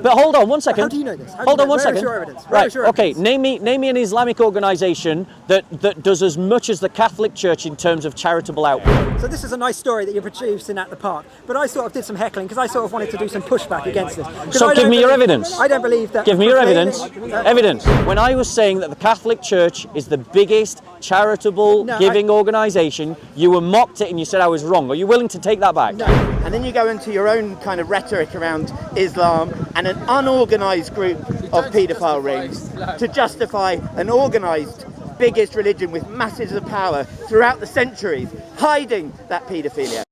But hold on one second. How do you know this? Hold on one Where second. is your evidence? Right. Okay. Name me an Islamic organisation that does as much as the Catholic Church in terms of charitable output. So this is a nice story that you're producing at the park, but I sort of did some heckling because I sort of wanted to do some pushback against this. So give me your evidence. I don't believe that. Give me your evidence. Evidence. When I was saying that the Catholic Church is the biggest charitable giving organisation, you were mocked it and you said I was wrong. Are you willing to take that back? No. And then you go into your own kind of rhetoric around Islam and an unorganised group of paedophile rings to justify an organised biggest religion with masses of power throughout the centuries, hiding that paedophilia.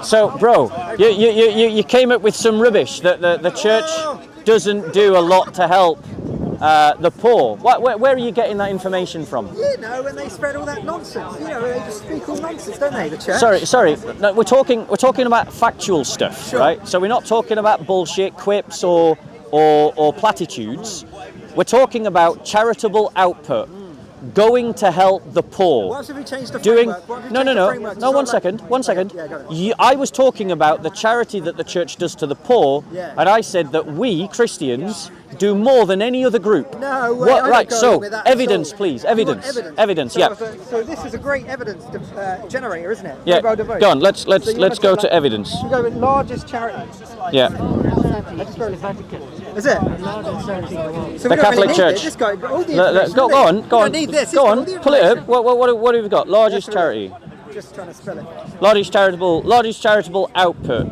So, bro, you came up with some rubbish that the church doesn't do a lot to help the poor. Where are you getting that information from? You know, when they spread all that nonsense. You know, they just speak all nonsense, don't they, the church? Sorry. No, we're talking about factual stuff, right? So we're not talking about bullshit, quips, or platitudes. We're talking about charitable output, going to help the poor. What if we change the framework? No. One second. I was talking about the charity that the church does to the poor, and I said that we Christians do more than any other group. No way. Right. So evidence, please. Evidence. So, Yeah. So this is a great evidence generator, isn't it? Yeah. Go on. Let's go to evidence. We go with largest charity. Yeah. Is it? So The Catholic Church. This guy, all the Go on. don't need this. Go It's on. all the Pull it up. information. What have we got? Largest charity. Just trying to spell it. Largest charitable output.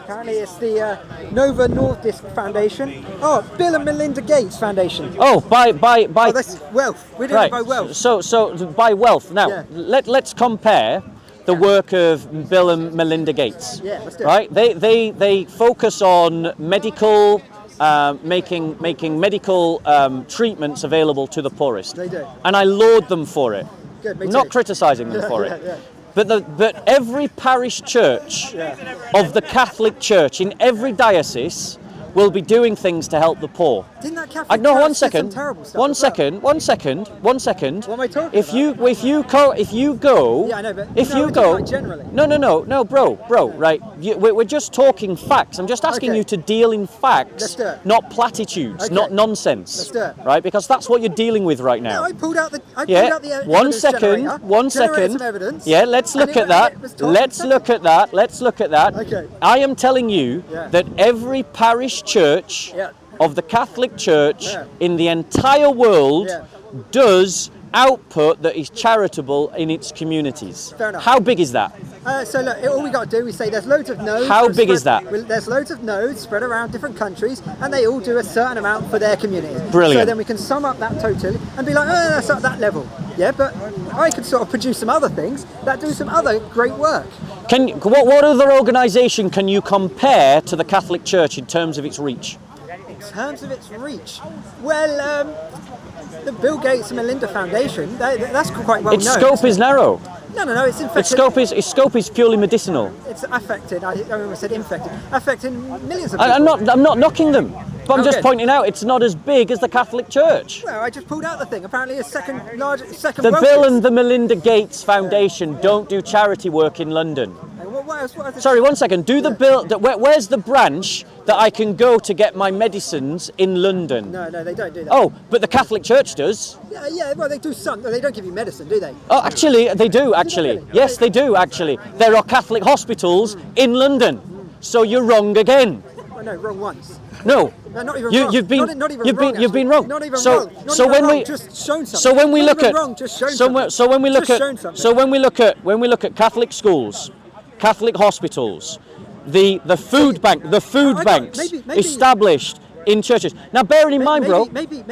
Apparently it's the Nova Nordisk Foundation. Oh, Bill and Melinda Gates Foundation. Oh, by Oh, that's wealth. We're doing it by wealth. So by wealth. Now, let's compare the work of Bill and Melinda Gates. Yeah, let's do it. Right? They focus on medical, making medical treatments available to the poorest. They do. And I laud them for it. Good, me I'm not too. criticising them for it. Yeah. But every parish church of the Catholic Church in every diocese will be doing things to help the poor. Didn't that Catholic No, church one do some second. terrible stuff One as well? second. What am I talking If you go, Yeah, I know, but if no, you we're go, talking like generally. No, bro, right? We're just talking facts. I'm just asking Okay. you to deal in facts, Let's do it. not platitudes, Okay. not nonsense. Let's do it. Right? Because that's what you're dealing with right now. No, I pulled out the One evidence second. generator, One generated second. some evidence, Yeah, let's and look it at that. was talking Let's sense. look at that. Okay. I am telling you that every parish church of the Catholic Church in the entire world does output that is charitable in its communities. Fair enough. How big is that? So look, all we got to do, we say there's loads of nodes. How big is that? There's loads of nodes spread around different countries, and they all do a certain amount for their community. Brilliant. So then we can sum up that total and be like, oh, that's at that level. Yeah, but I could sort of produce some other things that do some other great work. What other organisation can you compare to the Catholic Church in terms of its reach? In terms of its reach, well, the Bill Gates and Melinda Foundation, that's quite well Its known. scope is narrow. No, it's infected. Its scope is purely medicinal. It's affected. I almost said infected. Affecting millions of people. I'm not knocking them, but I'm just good. pointing out it's not as big as the Catholic Church. Well, I just pulled out the thing. Apparently, it's second The wealthiest. Bill and the Melinda Gates Foundation don't do charity work in London. And what else? What else? Sorry, one second. Where's the branch that I can go to get my medicines in London? No, they don't do that. Oh, but the Catholic Church does. Yeah. Well, they do some. They don't give you medicine, do they? Oh, actually, they do. Actually, really? yes, they do. Actually, there are Catholic hospitals in London. So you're wrong again. Well, no, wrong once. No. No, not even You, wrong. you've been, not even you've wrong, been, you've been actually. wrong. Not even so, wrong. Not so even when wrong, we, just shown something. so when we Not look even at, wrong, just shown so something. when, so when we look Just at, shown something. so when we look at Catholic schools, Catholic hospitals, the food banks maybe- established in churches. Now, bearing in mind, bro. Maybe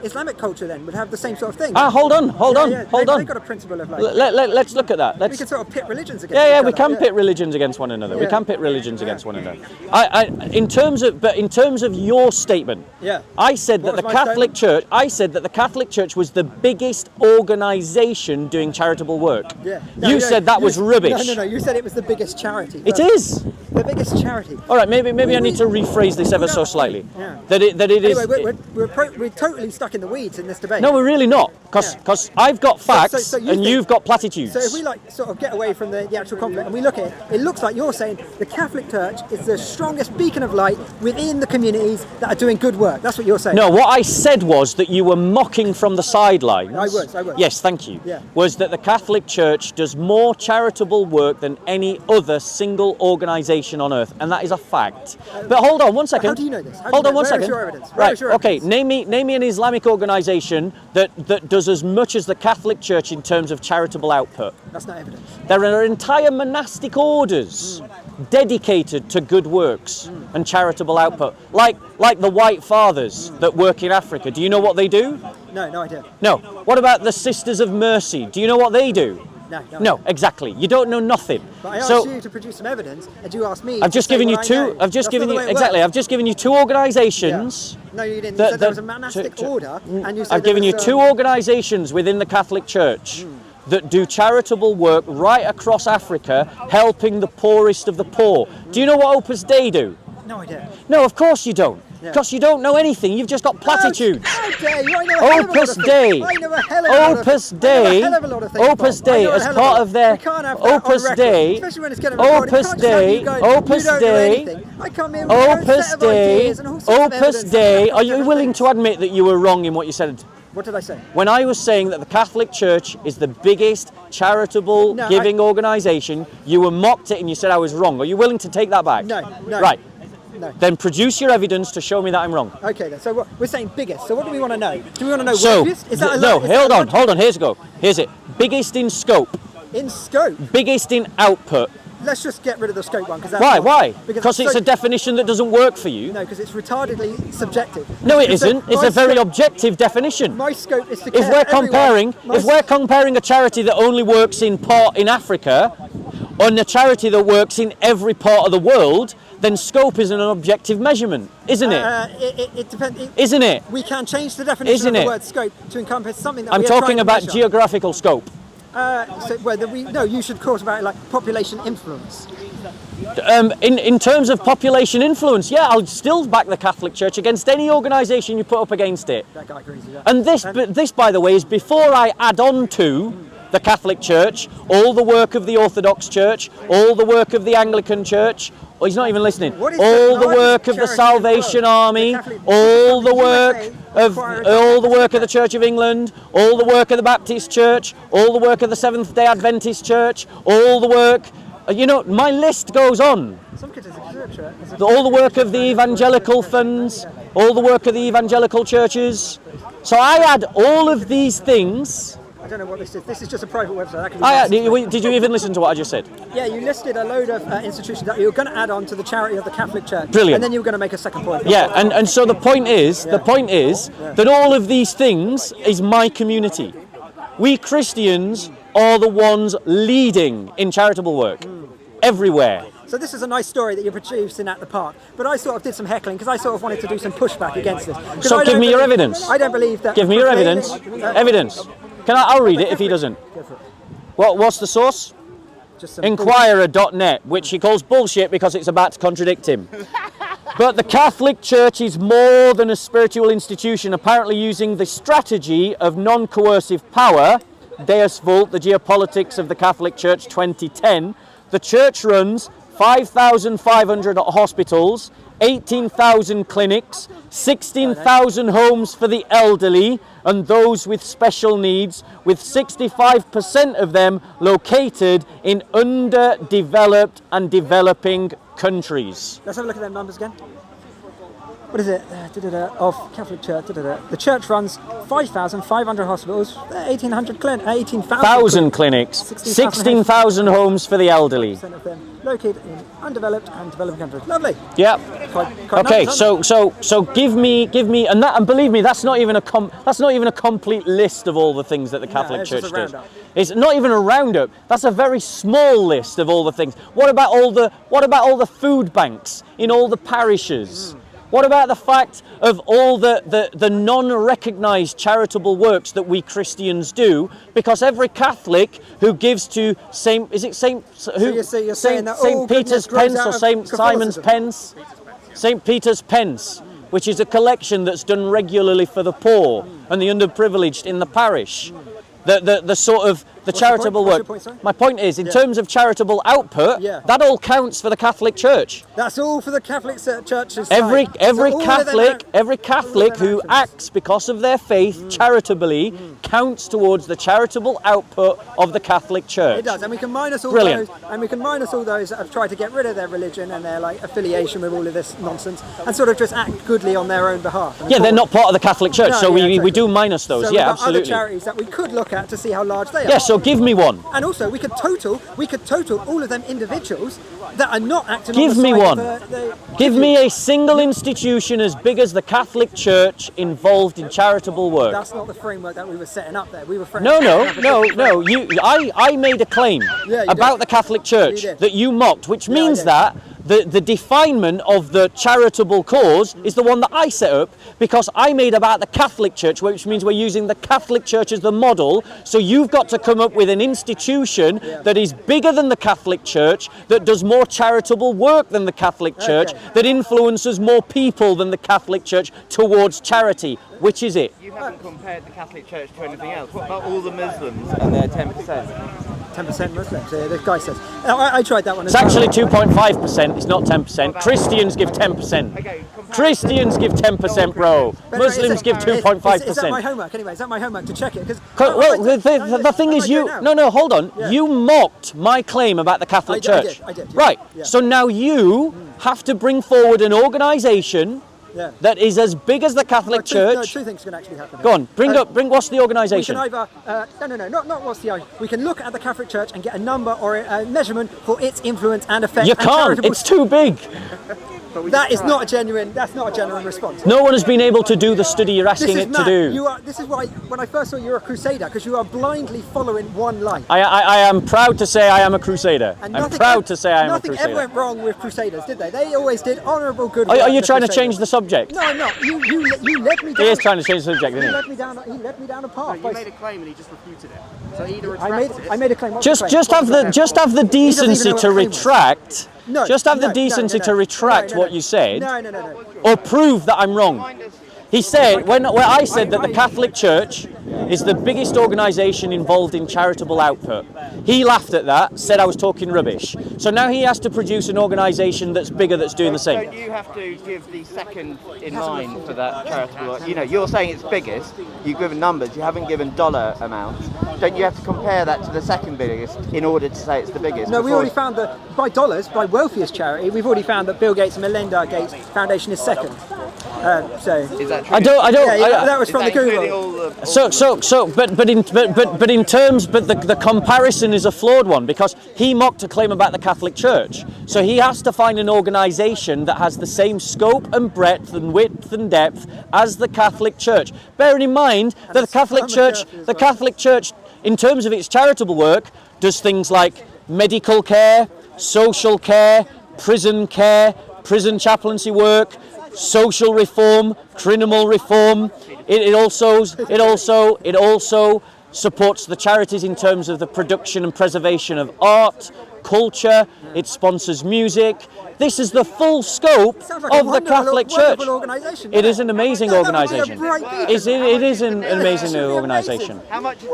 Islamic culture then would have the same sort of thing. Hold on. They've got a principle of like. Let's look at that. We can sort of pit religions against. Yeah, each we other, can pit religions against one another. We Yeah. can pit religions against one another. In terms of your statement, I said that What the was my Catholic Church. I said that the Catholic Church was the biggest organisation doing charitable work. Yeah. You said that was rubbish. No. You said it was the biggest charity. It is. The biggest charity. All right, maybe I need to rephrase this ever so slightly. Yeah. That it is. Anyway, we're totally stuck in the weeds in this debate. No, we're really not, because I've got facts So you and think- you've got platitudes. So if we sort of get away from the actual conflict and we look at it, it looks like you're saying the Catholic Church is the strongest beacon of light within the communities that are doing good work. That's what you're saying. No, what I said was that you were mocking from the sidelines. I was. Yes, thank you. Yeah. Was that the Catholic Church does more charitable work than any other single organisation on earth, and that is a fact. But hold on one second. How do you know this? Hold on one Where second. is your evidence? Where Right. is your Okay. evidence? Name me an Islamic organisation that does as much as the Catholic Church in terms of charitable output. That's not evidence. There are entire monastic orders dedicated to good works and charitable output, like the White Fathers that work in Africa. Do you know what they do? No idea. No. What about the Sisters of Mercy? Do you know what they do? No. Exactly. You don't know nothing. But I asked So you to produce some evidence, and you asked me. I've just given you two. I've just given you exactly. I've just given you two organisations. Yeah. No, you didn't. You said there was a monastic order, and you said I've given there you was, two organisations within the Catholic Church that do charitable work right across Africa, helping the poorest of the poor. Do you know what Opus Dei do? No idea. No, of course you don't. Yeah. Because you don't know anything. You've just got platitudes. How dare you? I know a hell of a lot Opus of Dei. things. I know a hell of a lot of Opus things. I know a Dei. hell of a lot of things, Opus Bob. I Dei know a as hell of part a lot. of their We can't have that Opus on record, Dei. especially when it's getting recorded. Opus You can't just have Dei. you going, Opus you don't know Dei. anything. I come in with my own Opus set of Dei. ideas and all sorts of Opus evidence. Dei. Are you willing to admit that you were wrong in what you said? What did I say? When I was saying that the Catholic Church is the biggest charitable No, giving organisation, you were mocked it and you said I was wrong. Are you willing to take that back? No. Right. No. Then produce your evidence to show me that I'm wrong. Okay then. So we're saying biggest. So what do we want to know? Do we want to know So, workest? Is that a no, lot? Is that a lot? hold on. Here's a go. Here's it. Biggest in scope, In scope. biggest in output. Let's just get rid of the scope one because that's Why? not- Why? Because it's so- a definition that doesn't work for you. No, because it's retardedly subjective. No, it Because isn't. It's my a very scope- objective definition. My scope is to If care we're everyone. comparing, My if we're comparing a charity that only works in Africa, and a charity that works in every part of the world, then scope isn't an objective measurement, isn't it? It depends. Isn't it? We can change the definition Isn't of the it? word scope to encompass something that I'm we are trying talking to about measure. geographical scope. So whether you should talk about it like population influence. In terms of population influence, yeah, I'll still back the Catholic Church against any organisation you put up against it. That guy agrees with that. And this, by the way, is before I add on to the Catholic Church, all the work of the Orthodox Church, all the work of the Anglican Church. Oh, he's not even listening. What is All the the work largest of the charity Salvation in the world? Army, The Catholic- all the the work USA of requires all the a work of the Church of England, all the work of the Baptist Church, all the work of the Seventh-day Adventist Church, all the work. You know, my list goes on. Some kids is a church. All the work of the evangelical funds, all the work of the evangelical churches. So I add all of these things. I don't know what this is. This is just a private website. That can be Did you even listen to what I just said? Yeah, you listed a load of institutions that you were going to add on to the charity of the Catholic Church. Brilliant. And then you were going to make a second point. Yeah, and so the point is that all of these things is my community. We Christians are the ones leading in charitable work everywhere. So this is a nice story that you're producing at the park. But I sort of did some heckling because I sort of wanted to do some pushback against this. 'Cause So I give don't me your believe- evidence. I don't believe that. Give me your evidence. Evidence. I'll read it if he doesn't. Go for it. What's the source? Just some Inquirer.net, which he calls bullshit because it's about to contradict him. But the Catholic Church is more than a spiritual institution, apparently using the strategy of non-coercive power, Deus Vult, the Geopolitics of the Catholic Church 2010. The Church runs 5,500 hospitals, 18,000 clinics, 16,000 homes for the elderly and those with special needs, with 65% of them located in underdeveloped and developing countries. Let's have a look at them numbers again. What is it? Of Catholic Church. The church runs 5,500 hospitals, 18,000 clinics, 16,000 16,000 homes for the elderly. percent of them located in undeveloped and developing countries. Lovely. Yeah. Quite Okay. numbers, aren't So give me, and believe me, that's not even a complete list of all the things that the Catholic it's Church just a does. roundup. It's not even a roundup. That's a very small list of all the things. What about all the food banks in all the parishes? What about the fact of all the non-recognised charitable works that we Christians do? Because every Catholic who gives to Saint Peter's Pence or Saint Simon's Pence, Saint Peter's Pence, which is a collection that's done regularly for the poor and the underprivileged in the parish. The sort of the charitable work. My point is, in terms of charitable output, that all counts for the Catholic Church. That's all for the Catholic Church's every Catholic who acts because of their faith charitably counts towards the charitable output of the Catholic Church. It does, and we can minus all Brilliant. those, and we can minus all those that have tried to get rid of their religion and their like affiliation with all of this nonsense, and sort of just act goodly on their own behalf. Yeah, they're not part of the Catholic Church, No, so yeah, we exactly. do minus those. So Yeah, we've got absolutely. other charities that we could look at to see how large they are. Yeah, so give me one. And also, we could total all of them individuals that are not acting Give on the me side one. of the Give me a single institution as big as the Catholic Church involved in charitable work. That's not the framework that we were setting up there. We were No. I made a claim Yeah, you about did. the Catholic Church You did. that you mocked, which I means did. that the definement of the charitable cause is the one that I set up because I made about the Catholic Church, which means we're using the Catholic Church as the model. So you've got to come up with an institution that is bigger than the Catholic Church, that does more charitable work than the Catholic Church, that influences more people than the Catholic Church towards charity. Which is it? You haven't compared the Catholic Church to anything else. What about all the Muslims and their 10%? 10% Muslims. This guy says. I tried that one. It's actually 2.5%, it's not 10%. Christians give 10%. Christians give 10%, bro. Muslims give Is that my 2.5%. homework anyway? Is that my homework to check it? Well, the thing is, no, hold on. Yeah. You mocked my claim about the Catholic Church. I did, yeah. Right, Yeah. so now you have to bring forward an organisation that is as big as the Catholic Church. No, two things can actually happen. Go on, bring what's the We organisation? can either, not what's the. We can look at the Catholic Church and get a number or a measurement for its influence and effect. You and can't, charitable- it's too big. That is not a genuine. That's not a genuine response. No one has been able to do the study you're asking This is it to mad. do. This is why when I first saw you're a crusader, because you are blindly following one line. I am proud to say I am a crusader. And I'm proud to say I am a Nothing ever crusader. went wrong with crusaders, did they? They always did honourable good work. Are you the trying to crusaders. change the subject? No, I'm not. You led me down. He is trying to change the subject, He isn't led he? me down. He led me down a path. You made a claim and he just refuted it. So either I made a claim. What's the claim? Just have the decency know what to a claim was. retract. No, Just have the no, decency no, to retract no, what you said, No. or prove that I'm wrong. He said, when I said that the Catholic Church is the biggest organisation involved in charitable output, he laughed at that, said I was talking rubbish. So now he has to produce an organisation that's bigger, that's doing the same. Don't you have to give the second in line for that charitable work? You know, you're saying it's biggest, you've given numbers, you haven't given dollar amounts. Don't you have to compare that to the second biggest in order to say it's the biggest? No, we already found that by dollars, by wealthiest charity, we've already found that Bill Gates and Melinda Gates Foundation is second. Is that true? I don't. Yeah, that was from the Google. But in terms, the comparison is a flawed one because he mocked a claim about the Catholic Church. So he has to find an organisation that has the same scope and breadth and width and depth as the Catholic Church. Bearing in mind that the Catholic Church, in terms of its charitable work, does things like medical care, social care, prison chaplaincy work, social reform, criminal reform. It also supports the charities in terms of the production and preservation of art, culture. It sponsors music. This is the full scope of the Catholic Church. It is an amazing organisation. It is an amazing organisation.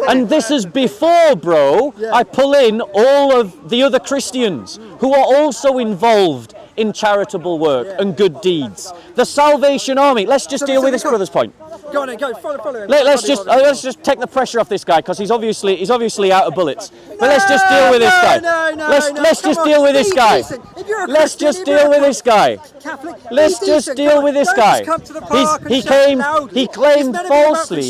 And this is before, bro, I pull in all of the other Christians who are also involved in charitable work and good deeds. The Salvation Army. Let's just deal with this brother's point. Go on, go follow him. Let's just take the pressure off this guy because he's obviously out of bullets. But let's just deal with this guy. Let's just deal with this guy. Let's just deal with this guy. Let's just deal with this guy. He claimed falsely.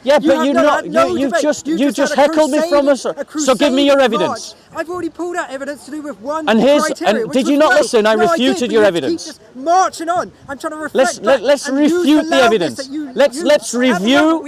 Yeah, but you just heckled me from us. So give me your evidence. I've already pulled out evidence to do with one criteria. And did you not listen? I refuted your evidence. Keep just marching on. I'm trying to reflect. Let's refute the evidence. seconds. Let's review.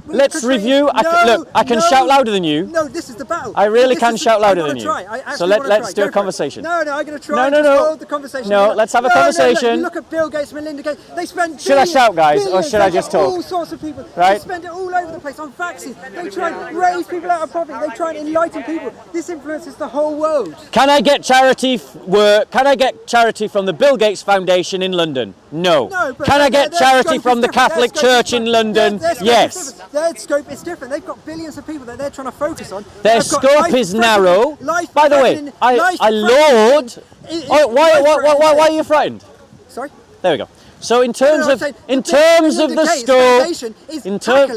Let's review. I can shout louder than you. No, this is the battle. I really can shout louder than you. So let's do a Go for it. conversation. No, I'm going to try. No. Hold the conversation. No, let's have a conversation. You look at Bill Gates, Melinda Gates. They spend. Should I shout, guys, or billions, should I they just get talk? All sorts of people. Right. They spend it all over the place on vaccines. They try and raise people out of poverty. They try and enlighten people. This influences the whole world. Can I get charity work? Can I get charity from the Bill Gates Foundation in London? No. But Can I get their charity scope from is the different. Catholic Their scope Church is in different. London? Their scope is Yes. different. Their scope is different. They've got billions of people that they're trying to focus on. Their scope is narrow. By the way, I laud. Why are you frightened? Sorry. There we go. So in terms of the scope,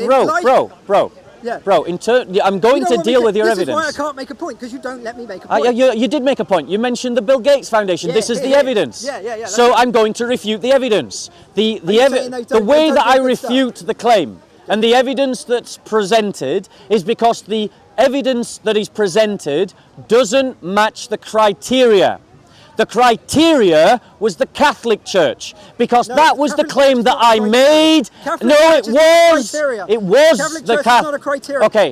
bro. Yeah. Bro, I'm going to deal with your this evidence. This is why I can't make a point, because you don't let me make a point. You did make a point. You mentioned the Bill Gates Foundation. Yeah, This is the evidence. Yeah. So I'm going to refute the evidence. The way that I refute the claim and the evidence that's presented is because the evidence that is presented doesn't match the criteria. The criteria was the Catholic Church, because that was the claim that I made. No, it was. It was the Catholic. Okay,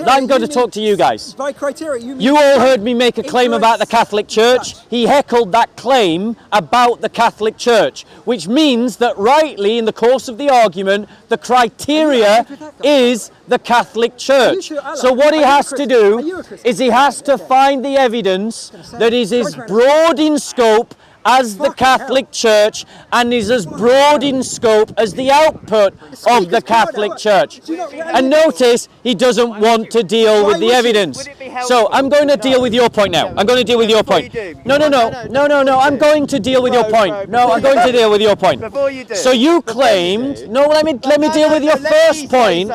I'm going to talk to you guys. By criteria, you all heard me make a claim about the Catholic Church. He heckled that claim about the Catholic Church, which means that rightly in the course of the argument, the criteria is the Catholic Church. So what he has to do is he has to find the evidence that is as broad in scope as the Catholic Church and is as broad in scope as the output of the Catholic Church. And notice he doesn't want to deal with the evidence. So I'm going to deal with your point now. I'm going to deal with your point. No. I'm going to deal with your point. No, I'm going to deal with your point. So you claimed. No, let me deal with your first point.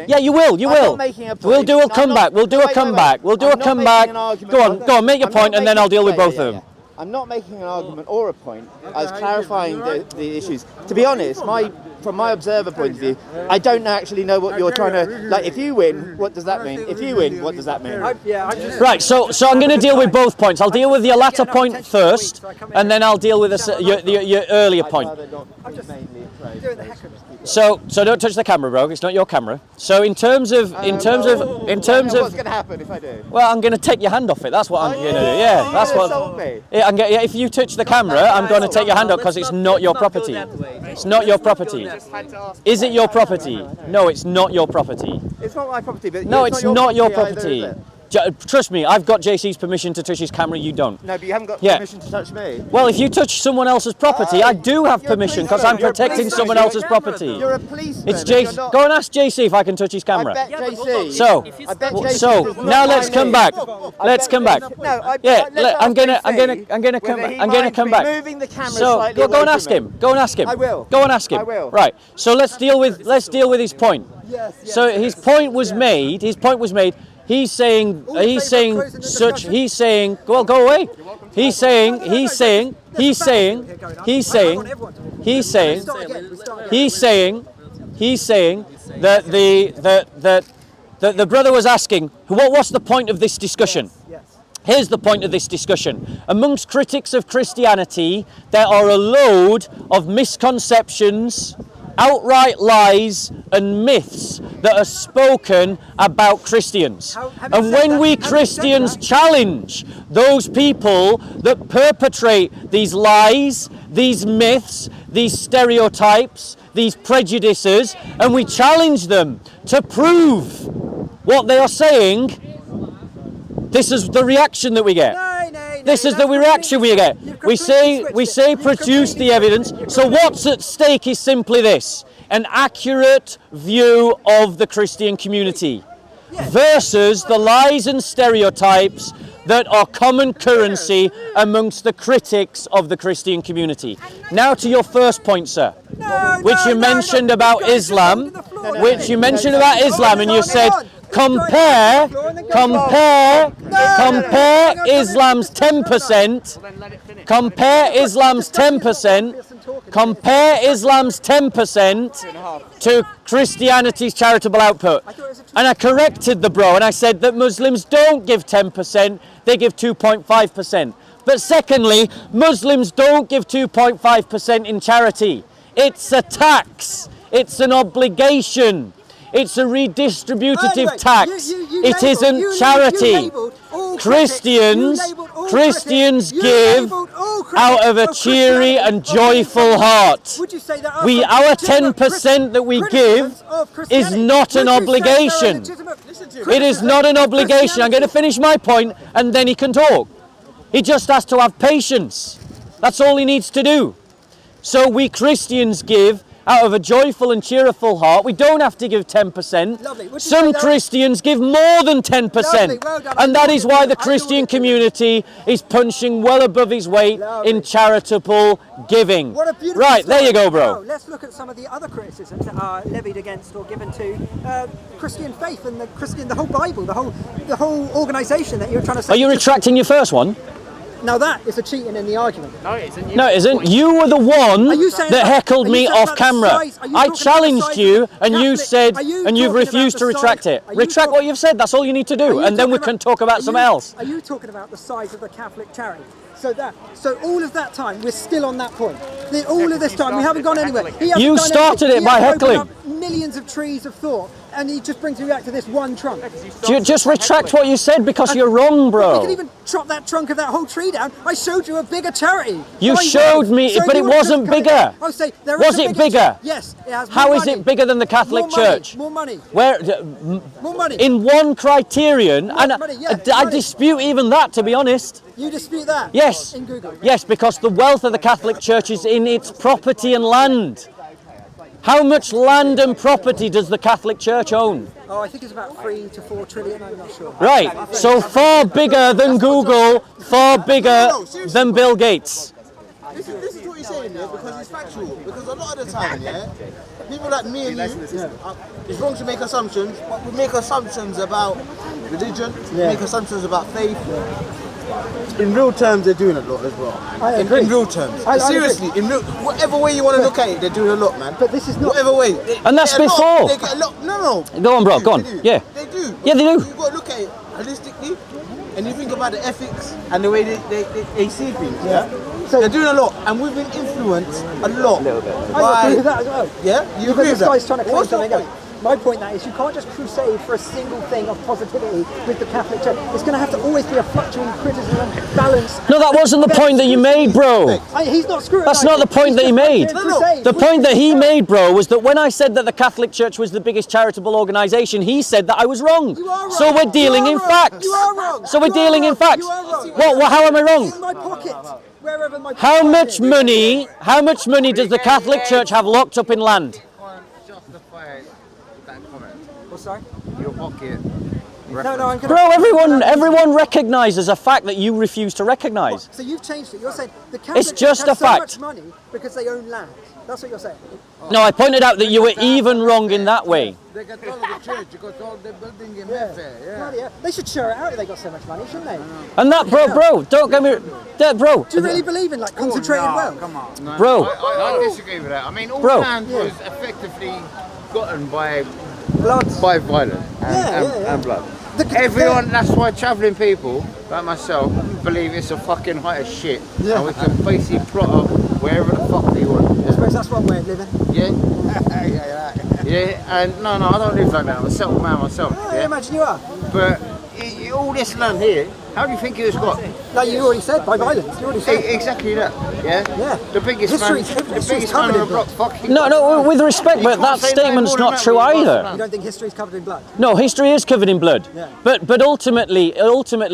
Yeah, you will. We'll do a comeback. We'll do a comeback. Go on, make your point, and then I'll deal with both of them. I'm not making an argument or a point. I was clarifying the issues. To be honest, from my observer point of view, I don't actually know what you're trying to... Like, if you win, what does that mean? If you win, what does that mean? Right, so I'm going to deal with both points. I'll deal with your latter point first, and then I'll deal with your earlier point. So don't touch the camera, bro. It's not your camera. So in terms of what's going to happen if I do? Well, I'm going to take your hand off it. That's what I'm going to do. Yeah, that's what. Yeah, if you touch the camera, I'm going to take your hand off because it's not your property. It's not your property. Is it your property? No, it's not your property. It's not my property, but no, it's not your property. Either, Trust me, I've got JC's permission to touch his camera, you don't. No, but you haven't got permission to touch me. Well, if you touch someone else's property, I do have permission because I'm protecting someone else's property. You're a policeman. It's JC. Go and ask JC if I can touch his camera. I bet JC. So now let's come back. Let's come back. Yeah, I'm gonna come back. Moving the camera so slightly go and ask him. Go and ask him. I will. Go and ask him. I will. Right. So let's deal with his point. So his point was made. He's saying, well, go away. He's saying that the brother was asking, what's the point of this discussion? Here's the point of this discussion. Amongst critics of Christianity, there are a load of misconceptions, outright lies and myths that are spoken about Christians. And when we Christians challenge those people that perpetrate these lies, these myths, these stereotypes, these prejudices, and we challenge them to prove what they are saying, this is the reaction that we get. This is the reaction we get. We say produce the evidence. So what's at stake is simply this: an accurate view of the Christian community versus the lies and stereotypes that are common currency amongst the critics of the Christian community. Now to your first point, sir, which you mentioned about Islam, and you said compare Islam's 10%, compare Islam's 10% to Christianity's charitable output. And I corrected the bro and I said that Muslims don't give 10%, they give 2.5%. But secondly, Muslims don't give 2.5% in charity. It's a tax. It's an obligation. It's a redistributive Anyway, tax. It isn't charity. Christians give out of a cheery and joyful heart. Would you say that Our 10% that we give is not an obligation. It is not an obligation. I'm going to finish my point and then he can talk. He just has to have patience. That's all he needs to do. So we Christians give out of a joyful and cheerful heart. We don't have to give 10%. Some Christians give more than 10%. And that is why the Christian community is punching well above his weight in charitable giving. Right, there you go, bro. Let's look at some of the other criticisms that are levied against or given to Christian faith and the whole Bible, the whole organisation that you're trying to say. Are you retracting your first one? Now that is a cheating in the argument. No, it isn't. No, it isn't. You were the one that heckled me off camera. I challenged you and you said, and you've refused to retract it. Retract what you've said, that's all you need to do. And then we can talk about something else. Are you talking about the size of the Catholic charity? So all of that time, we're still on that point. All of this time, we haven't gone anywhere. You started it by heckling. Millions of trees of thought, and he just brings me back to this one trunk. Just retract what you said because you're wrong, bro. You can even chop that trunk of that whole tree down. I showed you a bigger charity. You showed me, but it wasn't bigger. I say there was it bigger? Yes, it has. How is it bigger than the Catholic Church? More money. Where? More money. In one criterion, and I money. dispute even that, to be honest. You dispute that? Yes. In Google. Yes, because the wealth of the Catholic Church is in its property and land. How much land and property does the Catholic Church own? Oh, I think it's about 3 to 4 trillion, I'm not sure. Right, so far bigger than Google, far bigger than Bill Gates. This is what he's saying, yeah, because it's factual. Because a lot of the time, yeah, people like me and you, it's wrong to make assumptions, but we make assumptions about religion, we make assumptions about faith. In real terms, they're doing a lot as well. I agree. In real terms. I Seriously, in real, whatever way you want to look at it, they're doing a lot, man. But this is not. Whatever way. And that's before. They get a lot. No. Go on, bro, go on. They do. Yeah. They do. Yeah, they do. You've got to look at it holistically, and you think about the ethics and the way they see things, yeah? So they're doing a lot, and we've been influenced a lot. I agree with that as well. Yeah? You Because agree this with that? guy's trying to claim What's your something else. point? My point that is you can't just crusade for a single thing of positivity with the Catholic Church. It's going to have to always be a fluctuating criticism, balance. No, that wasn't the point that you made, bro. He's not screwing. That's not the point that he made. The point that he made, bro, was that when I said that the Catholic Church was the biggest charitable organisation, he said that I was wrong. You are wrong. So we're dealing in facts. You are wrong. So we're dealing in facts. You are wrong. What? How am I wrong? In my pocket. Wherever my How pocket much is. money? How much money does the Catholic Church have locked up in land? Justify that comment. Oh, sorry? Your pocket. No, I'm going to. Bro, everyone recognises a fact that you refuse to recognise. So you've changed it. You're saying the Catholic It's just Church has a fact. so much money because they own land. That's what you're saying. No, I pointed out that you were even wrong in that way. They got all the church, you got all the building in Yeah. Mayfair, yeah. Bloody hell. They should share it out if they got so much money, shouldn't they? And that, bro, don't get me, bro. Do you really believe in like concentrated wealth? Come on. Bro, I disagree with that. I mean, all Bro. land was effectively gotten by Blood. violence and blood. Everyone, that's why travelling people, like myself, believe it's a fucking height of shit. Yeah. And we can basically plot up wherever the fuck we want. I suppose that's one way of living. Yeah, and no, I don't live like that. I'm a settled man myself. I imagine you are. But all this land here, how do you think it was got? Like you already said, by violence. You already said. Exactly that. Yeah. Yeah. The biggest History's man on covered the in block. blood. Fucking. no, with respect, but that statement's not true either. You don't think history's covered in blood? No, history is covered in blood. Yeah. But ultimately,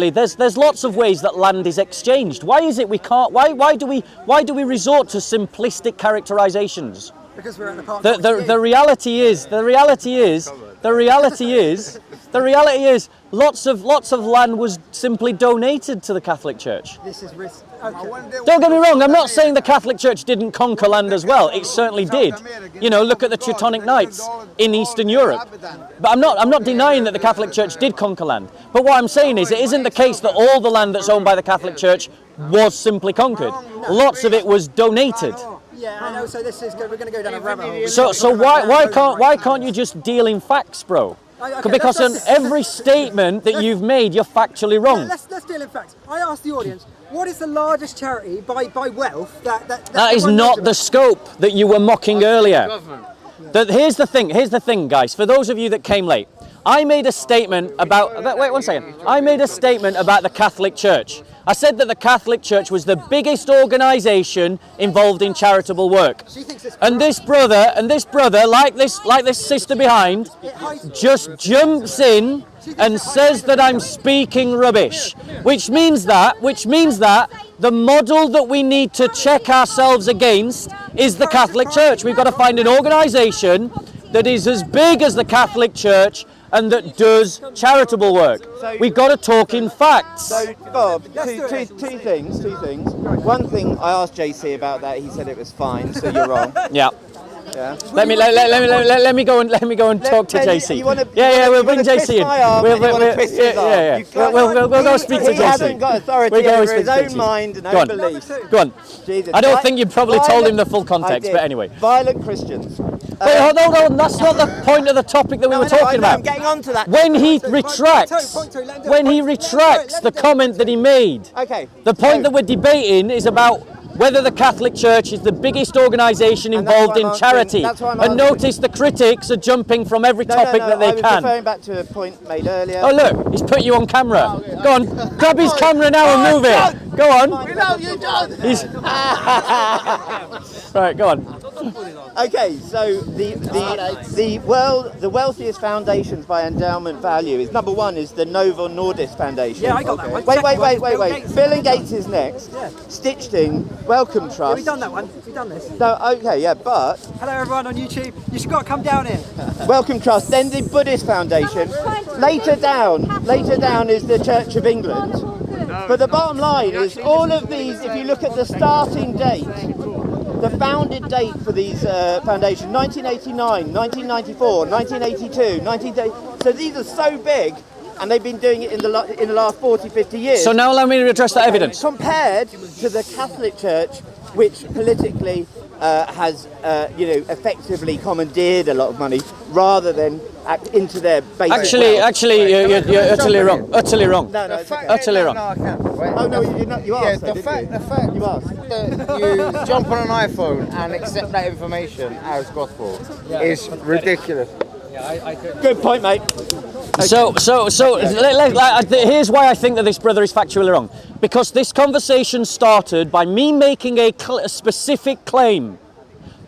there's lots of ways that land is exchanged. Why is it we can't? Why do we resort to simplistic characterizations? Because we're at the park. The reality is lots of land was simply donated to the Catholic Church. This is risk. Okay. Don't get me wrong, I'm not saying the Catholic Church didn't conquer land as well. It certainly did. You know, look at the Teutonic Knights in Eastern Europe. But I'm not denying that the Catholic Church did conquer land. But what I'm saying is it isn't the case that all the land that's owned by the Catholic Church was simply conquered. Lots of it was donated. Yeah, I know. So this is we're going to go down a rabbit hole. So why can't you just deal in facts, bro? Okay, Because on every statement that you've made, you're factually wrong. Let's deal in facts. I asked the audience, what is the largest charity by wealth that That is everyone knows not the about? scope that you were mocking earlier. Here's the thing, guys. For those of you that came late, I made a statement about. Wait 1 second. I made a statement about the Catholic Church. I said that the Catholic Church was the biggest organisation involved in charitable work. And this brother, like this sister behind, just jumps in and says that I'm speaking rubbish, which means that the model that we need to check ourselves against is the Catholic Church. We've got to find an organisation that is as big as the Catholic Church and that does charitable work. We've got to talk in facts. So, Bob, two things. One thing, I asked JC about that. He said it was fine, so you're wrong. Yeah. Yeah. Let me go and talk to JC. We'll bring JC in. We'll go speak to JC. He hasn't got authority over his own mind and own beliefs. Go on. Jesus. I don't think you probably told him the full context, but anyway. Violent Christians. Wait, hold on. That's not the point of the topic that we were talking about. I'm getting on to that. When he retracts the comment that he made, okay. The point that we're debating is about whether the Catholic Church is the biggest organisation involved in charity. And notice the critics are jumping from every topic that they I was can. referring back to a point made earlier. Oh look, he's put you on camera. Go on, grab his camera now and move it. Go on. We love you, John. Right, go on. Okay, so the wealthiest foundations by endowment value is number one is the Novo Nordisk Foundation. Yeah, I got that one. Wait. Bill and Gates is next. Yeah. Stitching, Wellcome Trust. Yeah, we've done that one. We've done this. No, okay, yeah, but Hello everyone on YouTube. You just got to come down here. Wellcome Trust, then the Buddhist Foundation. Later down is the Church of England. But the bottom line is all of these, if you look at the starting date, the founded date for these foundations, 1989, 1994, 1982, 1930. So these are so big, and they've been doing it in the last 40, 50 years. So now let me address that evidence. Compared to the Catholic Church, which politically has, effectively commandeered a lot of money rather than into their base. Actually, you're utterly wrong. Utterly wrong. No, it's okay. Utterly wrong. Oh no, you asked. The fact you asked. that you jump on an iPhone and accept that information as gospel is ridiculous. Good point, mate. So here's why I think that this brother is factually wrong. Because this conversation started by me making a specific claim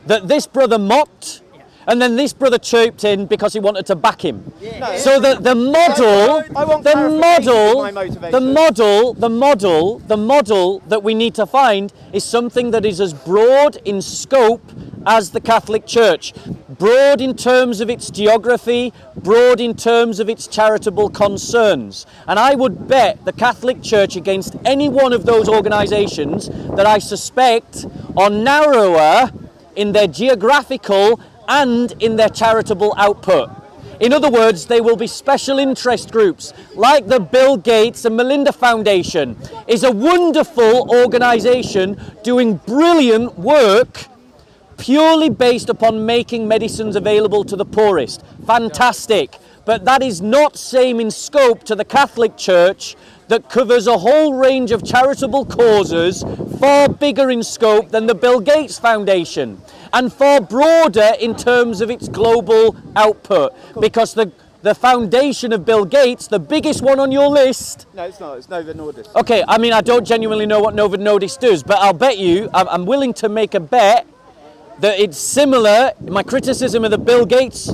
that this brother mocked, and then this brother chirped in because he wanted to back him. No. So the model that we need to find is something that is as broad in scope as the Catholic Church. Broad in terms of its geography, broad in terms of its charitable concerns. And I would bet the Catholic Church against any one of those organisations that I suspect are narrower in their geographical and in their charitable output. In other words, they will be special interest groups like the Bill Gates and Melinda Foundation is a wonderful organisation doing brilliant work purely based upon making medicines available to the poorest. Fantastic. But that is not same in scope to the Catholic Church that covers a whole range of charitable causes far bigger in scope than the Bill Gates Foundation and far broader in terms of its global output. Because the foundation of Bill Gates, the biggest one on your list... No, it's not. It's Novo Nordisk. Okay, I mean, I don't genuinely know what Novo Nordisk does, but I'll bet you, I'm willing to make a bet that it's similar. My criticism of the Bill Gates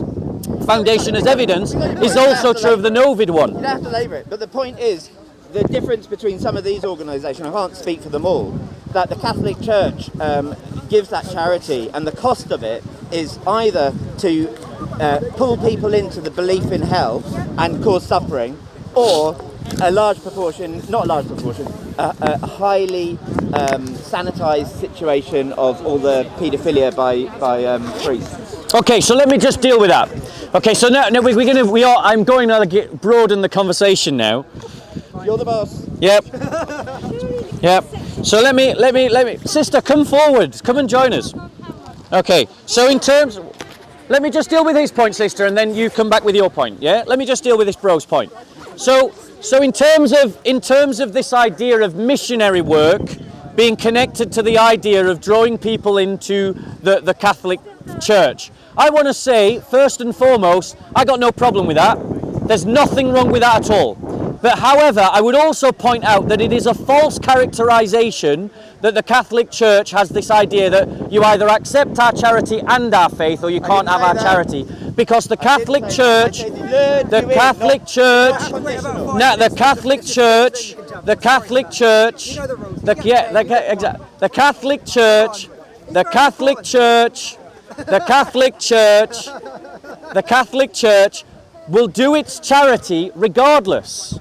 Foundation as evidence is also true of the Novid one. You don't have to labour it, but the point is, the difference between some of these organisations, I can't speak for them all, that the Catholic Church gives that charity, and the cost of it is either to pull people into the belief in hell and cause suffering, or a large proportion, not a large proportion, a highly sanitised situation of all the paedophilia by priests. Okay, so let me just deal with that. Okay, so now I'm going to broaden the conversation now. You're the boss. Yep. So let me, sister, come forward, come and join us. Okay, so let me just deal with his point, sister, and then you come back with your point. Yeah, let me just deal with this bro's point. So in terms of this idea of missionary work being connected to the idea of drawing people into the Catholic Church, I want to say, first and foremost, I got no problem with that. There's nothing wrong with that at all. But however, I would also point out that it is a false characterization that the Catholic Church has this idea that you either accept our charity and our faith, or you can't have our charity. Because the Catholic Church, the Catholic Church, the Catholic Church, the Catholic Church, the Catholic Church, the Catholic Church, the Catholic Church, the Catholic Church will do its charity regardless.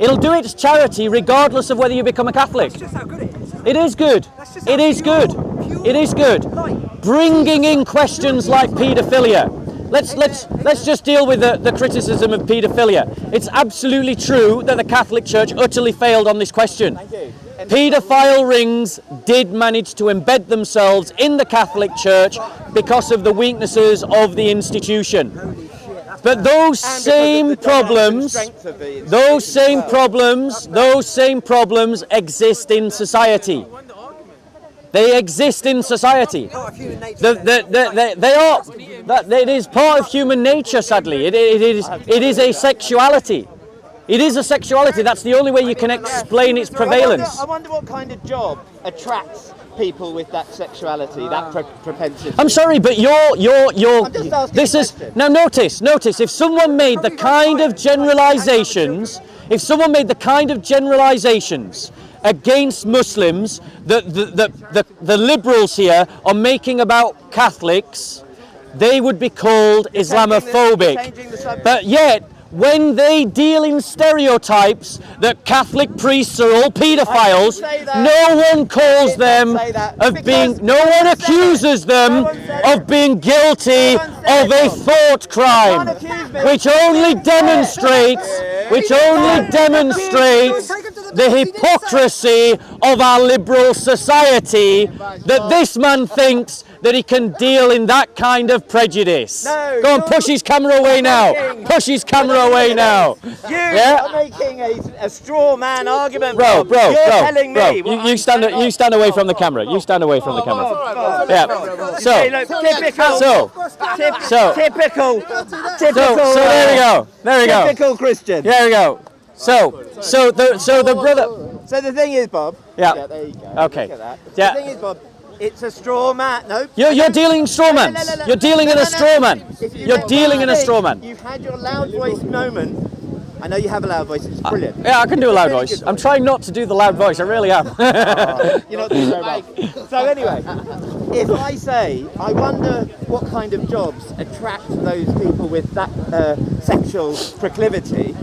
It'll do its charity regardless of whether you become a Catholic. That's just how good it is. It is good. It is good. It is good. Bringing in questions like paedophilia. Let's just deal with the criticism of paedophilia. It's absolutely true that the Catholic Church utterly failed on this question. Paedophile rings did manage to embed themselves in the Catholic Church because of the weaknesses of the institution. But those same problems exist in society. They exist in society. It is part of human nature, sadly. It is a sexuality. It is a sexuality. That's the only way you can explain its prevalence. I wonder what kind of job attracts people with that sexuality, that propensity. I'm sorry, but I'm just asking this is now. Notice. If someone made the kind of generalizations, against Muslims that the liberals here are making about Catholics, they would be called Islamophobic. But yet, when they deal in stereotypes that Catholic priests are all paedophiles, no one calls them of being, no one accuses them of being guilty of a thought crime, which only demonstrates the hypocrisy of our liberal society, that this man thinks that he can deal in that kind of prejudice. Go on, push his camera away now. Push his camera away now. You are making a straw man argument, bro. You're telling me. You stand away from the camera. You stand away from the camera. Yeah. So there we go. Typical Christian. There we go. So the brother. So the thing is, Bob. Yeah. There you go. Okay. Look at that. Yeah. The thing is, Bob. It's a straw man. No. You're dealing in straw man. You're dealing in a straw man. You're dealing in a straw man. You've had your loud voice moment. I know you have a loud voice. It's brilliant. Yeah, I can do a loud voice. I'm trying not to do the loud voice. I really am. You're not doing very well. So anyway, if I say, I wonder what kind of jobs attract those people with that sexual proclivity,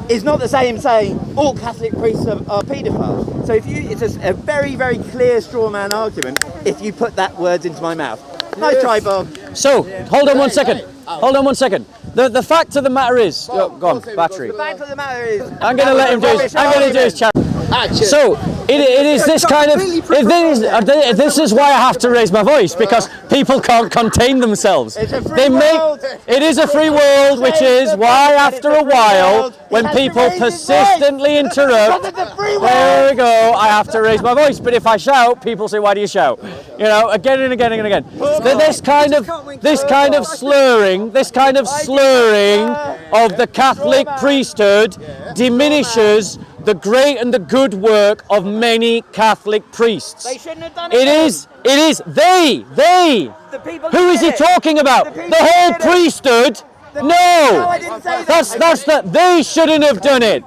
is not the same saying all Catholic priests are paedophiles. So it's a very, very clear straw man argument if you put that words into my mouth. Nice try, Bob. So, hold on one second. The fact of the matter is, go on, battery. The fact of the matter is, I'm going to let him do his chat. So it is this kind of this is why I have to raise my voice, because people can't contain themselves. It is a free world, which is why after a while, when people persistently interrupt, there we go, I have to raise my voice. But if I shout, people say, why do you shout? You know, again and again and again. This kind of slurring of the Catholic priesthood diminishes the great and the good work of many Catholic priests. They shouldn't have done it. It is they. The people Who is he talking about? The whole priesthood? No, I didn't say that. They shouldn't have done it.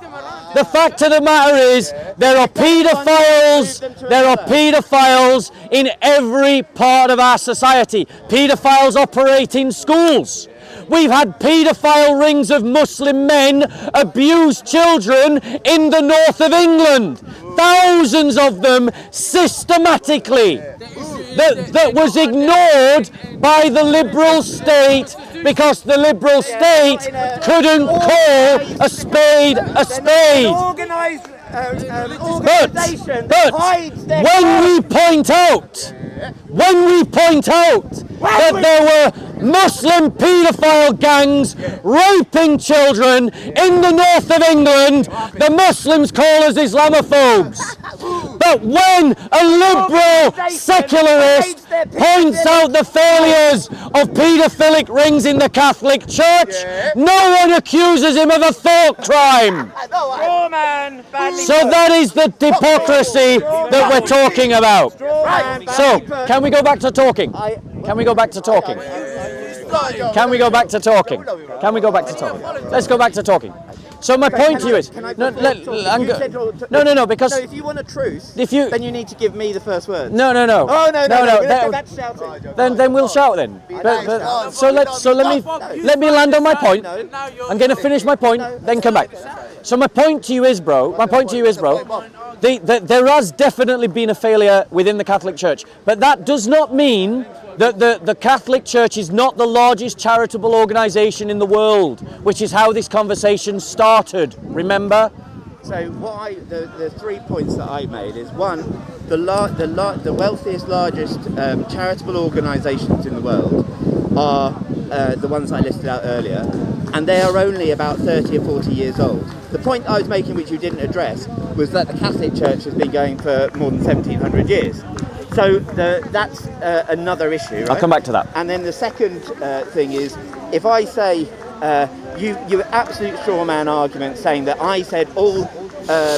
The fact of the matter is, there are paedophiles in every part of our society. Paedophiles operate in schools. We've had paedophile rings of Muslim men abuse children in the north of England. Thousands of them systematically. That was ignored by the Liberal state, because the Liberal state couldn't call a spade a spade. But when we point out that there were Muslim paedophile gangs raping children in the north of England, the Muslims call us Islamophobes. about when a liberal secularist points out the failures of paedophilic rings in the Catholic Church, no one accuses him of a thought crime. Straw man, badly So put. that is the hypocrisy that we're talking about. Straw man, So, badly put. can we go back to talking? Can we go back to talking? Can we go back to talking? Can we go back to talking? Let's go back to talking. So my point to you is, Can I no, you said no, because no, if you want a truth, if you, then you need to give me the first word. no. Oh no, let's that- go back to shouting. then we'll shout then. So let me land on my point. I'm going to finish my point, then come back. So my point to you is, bro. There has definitely been a failure within the Catholic Church, but that does not mean that the Catholic Church is not the largest charitable organisation in the world, which is how this conversation started. Remember? So the 3 points that I made is one, the wealthiest, largest charitable organisations in the world are the ones I listed out earlier, and they are only about 30 or 40 years old. The point I was making, which you didn't address, was that the Catholic Church has been going for more than 1700 years. So that's another issue. Right? I'll come back to that. And then the second thing is, if I say you absolute straw man argument saying that I said all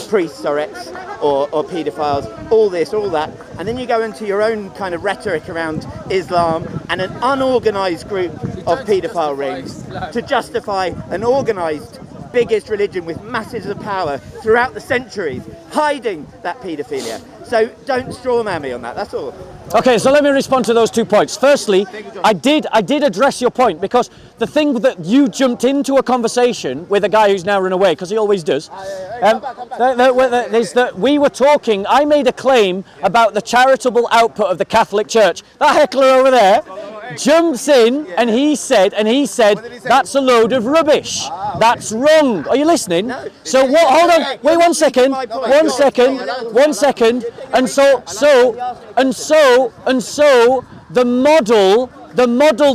priests are ex or paedophiles, all this, all that, and then you go into your own kind of rhetoric around Islam and an unorganised group of paedophile rings to justify an organised biggest religion with masses of power throughout the centuries hiding that paedophilia. So don't straw man me on that, that's all. Okay, so let me respond to those 2 points. Firstly, I did address your point, because the thing that you jumped into a conversation with a guy who's now run away, because he always does, is that we were talking, I made a claim about the charitable output of the Catholic Church. That heckler over there jumps in and he said that's a load of rubbish. That's wrong. Are you listening? So what? Hold on. Wait 1 second. 1 second. 1 second. And so the model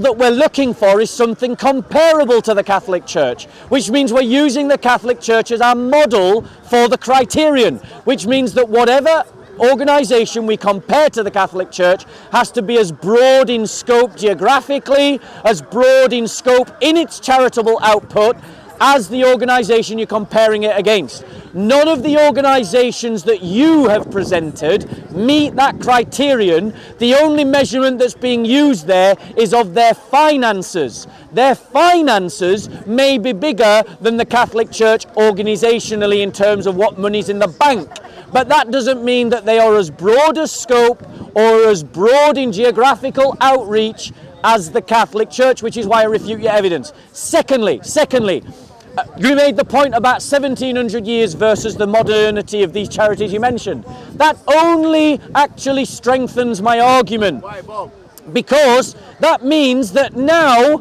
that we're looking for is something comparable to the Catholic Church, which means we're using the Catholic Church as our model for the criterion, which means that whatever organisation we compare to the Catholic Church has to be as broad in scope geographically, as broad in scope in its charitable output as the organisation you're comparing it against. None of the organisations that you have presented meet that criterion. The only measurement that's being used there is of their finances. Their finances may be bigger than the Catholic Church organisationally in terms of what money's in the bank, but that doesn't mean that they are as broad as scope or as broad in geographical outreach as the Catholic Church, which is why I refute your evidence. Secondly, you made the point about 1700 years versus the modernity of these charities you mentioned. That only actually strengthens my argument, because that means that now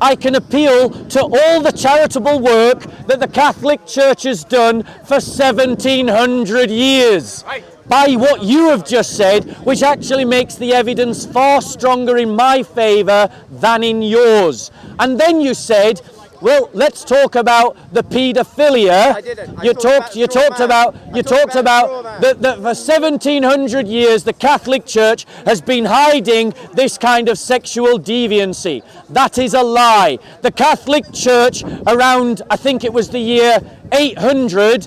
I can appeal to all the charitable work that the Catholic Church has done for 1700 years. By what you have just said, which actually makes the evidence far stronger in my favour than in yours. And then you said, well, let's talk about the paedophilia. I didn't. You talked about that for 1700 years the Catholic Church has been hiding this kind of sexual deviancy. That is a lie. The Catholic Church around, I think it was the year 800,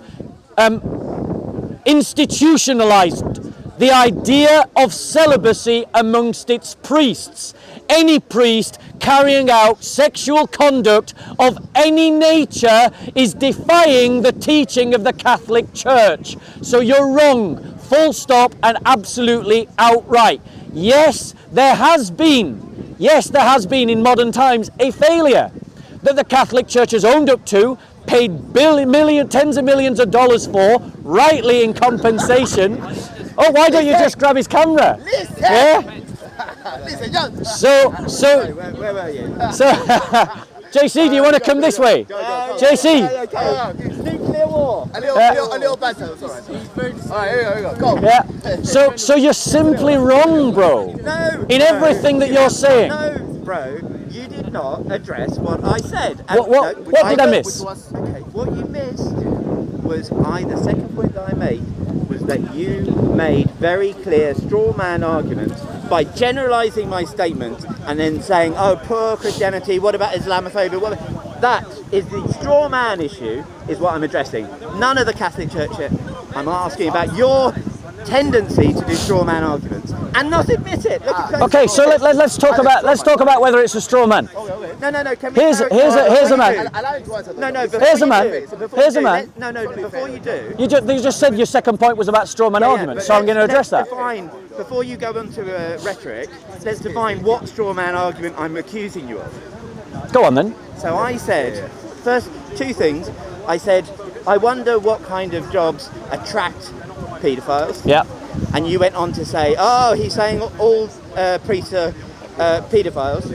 institutionalized the idea of celibacy amongst its priests. Any priest carrying out sexual conduct of any nature is defying the teaching of the Catholic Church. So you're wrong, full stop and absolutely outright. Yes, there has been in modern times a failure that the Catholic Church has owned up to, paid tens of millions of dollars for, rightly in compensation. Oh, why don't you just grab his camera? Listen. Yeah? Listen, So, Where were you? JC, do you want to come this way? JC, Nuclear war. a little banter, it's alright. Alright, here we go. Go. yeah. So you're simply wrong, bro. No. In everything that you're saying. No, bro. You did not address what I said. What did I miss? Okay, what you missed was the second point that I made was that you made very clear straw man arguments by generalising my statement and then saying, oh, poor Christianity, what about Islamophobia? That is the straw man issue, is what I'm addressing. None of the Catholic Church. I'm asking about your tendency to do straw man arguments and not admit it. Look at Okay, so let's talk about whether it's a straw man. No. Can we Here's a man. Here's a man. Here's a man. No. Before you do, You just said your second point was about straw man arguments, so I'm going to address that. Before you go on to rhetoric, let's define what straw man argument I'm accusing you of. Go on then. So I said, first two things. I said, I wonder what kind of jobs attract paedophiles. Yeah. And you went on to say, oh, he's saying all priests are paedophiles.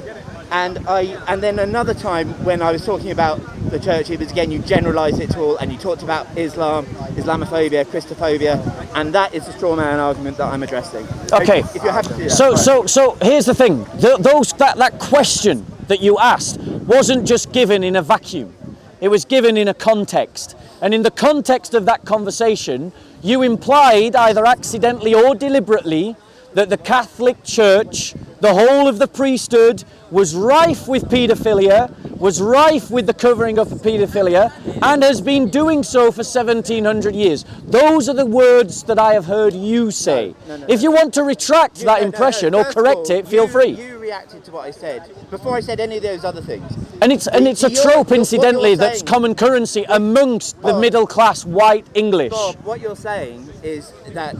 And then another time when I was talking about the church, it was again, you generalised it to all, and you talked about Islam, Islamophobia, Christophobia, and that is the straw man argument that I'm addressing. Okay. If you're happy to do that. So here's the thing. That question that you asked wasn't just given in a vacuum. It was given in a context. And in the context of that conversation, you implied, either accidentally or deliberately, that the Catholic Church, the whole of the priesthood, was rife with paedophilia, was rife with the covering of paedophilia, and has been doing so for 1700 years. Those are the words that I have heard you say. No. If you want to retract that impression or correct it, feel free. You reacted to what I said before I said any of those other things. And it's a trope, incidentally, that's common currency amongst the middle class white English. Bob, what you're saying is that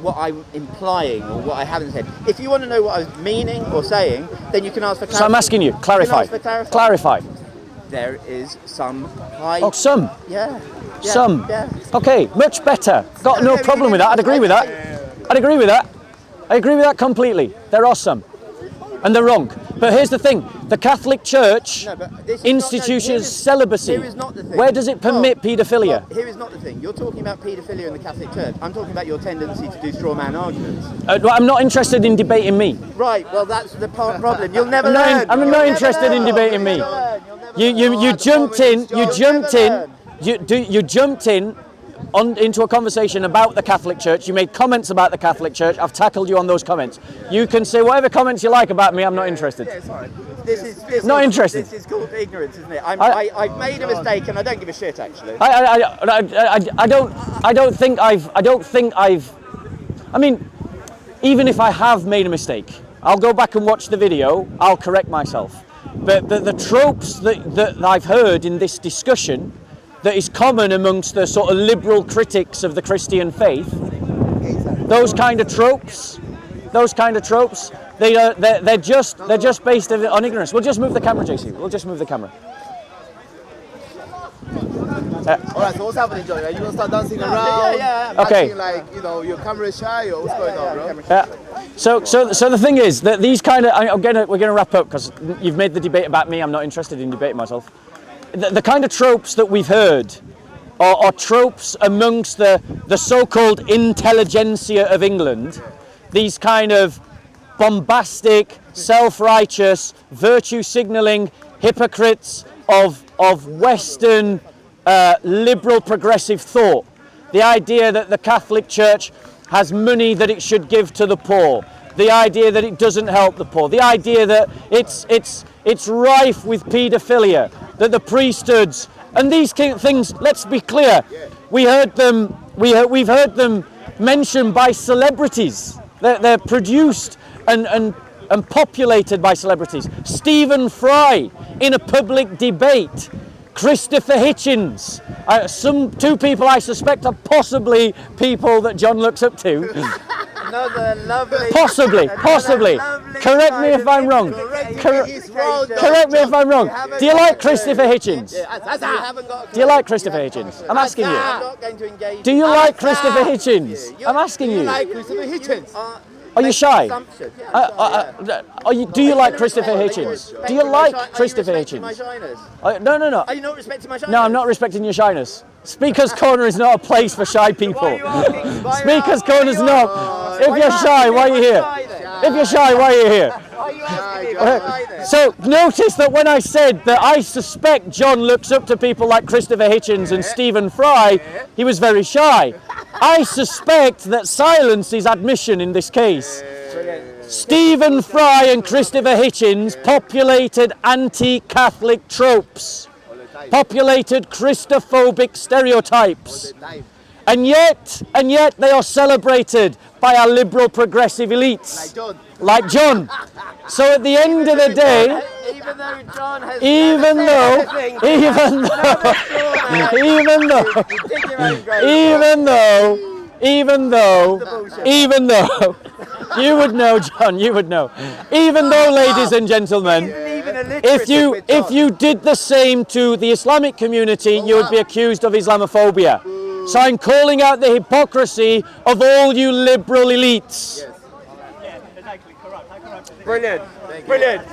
what I'm implying or what I haven't said. If you want to know what I was meaning or saying, then you can ask for clarification. So I'm asking you, clarify. Clarify. There is some high... Oh, some? Yeah. Some? Yeah. Okay, much better. Got no problem with that. I'd agree with that. I'd agree with that. I agree with that completely. There are some. And they're wrong. But here's the thing. The Catholic Church institutions celibacy. Here is not the thing. Where does it permit paedophilia? Here is not the thing. You're talking about paedophilia in the Catholic Church. I'm talking about your tendency to do straw man arguments. I'm not interested in debating me. Right, well that's the problem. You'll never learn. I'm not interested in debating me. You jumped in. You jumped in into a conversation about the Catholic Church. You made comments about the Catholic Church. I've tackled you on those comments. You can say whatever comments you like about me. I'm not interested. Yeah, sorry. This is not interested. This is called ignorance, isn't it? I've made a mistake, and I don't give a shit. Actually, I don't think I've. I mean, even if I have made a mistake, I'll go back and watch the video. I'll correct myself. But the tropes that I've heard in this discussion, that is common amongst the sort of liberal critics of the Christian faith, those kind of tropes, they're just based on ignorance. We'll just move the camera, JC. We'll just move the camera. Alright, so what's happening, Johnny? Are you gonna start dancing around? Yeah. Okay. Acting like, your camera is shy, or what's going on, bro? Yeah. So the thing is that these kind of, we're gonna wrap up because you've made the debate about me. I'm not interested in debating myself. The kind of tropes that we've heard are tropes amongst the so-called intelligentsia of England. These kind of bombastic, self-righteous, virtue signalling hypocrites of Western liberal progressive thought. The idea that the Catholic Church has money that it should give to the poor. The idea that it doesn't help the poor. The idea that it's rife with paedophilia. That the priesthoods and these things. Let's be clear. We've heard them mentioned by celebrities. They're produced and populated by celebrities. Stephen Fry in a public debate. Christopher Hitchens. Two people I suspect are possibly people that John looks up to. Another lovely. Possibly. Correct me if I'm wrong. Correct me if I'm wrong. Do you like Christopher Hitchens? Do you like Christopher Hitchens? I'm asking you. Do you like Christopher Hitchens? I'm asking you. Christopher Hitchens. Are you shy? Do you like Christopher Hitchens? Do you like Christopher Hitchens? No. Are you not respecting my shyness? No, I'm not respecting your shyness. Speaker's Corner is not a place for shy people. Speaker's Corner is not. If you're shy, why are you here? If you're shy, why are you here? So notice that when I said that I suspect John looks up to people like Christopher Hitchens and Stephen Fry, he was very shy. I suspect that silence is admission in this case. Stephen Fry and Christopher Hitchens populated anti-Catholic tropes, populated Christophobic stereotypes, and yet they are celebrated by our liberal progressive elites, like John. So at the end of the day, Even though John has even though, you would know, John, you would know. Even though, ladies and gentlemen, if you did the same to the Islamic community, you would be accused of Islamophobia. So I'm calling out the hypocrisy of all you liberal elites. Brilliant. Brilliant.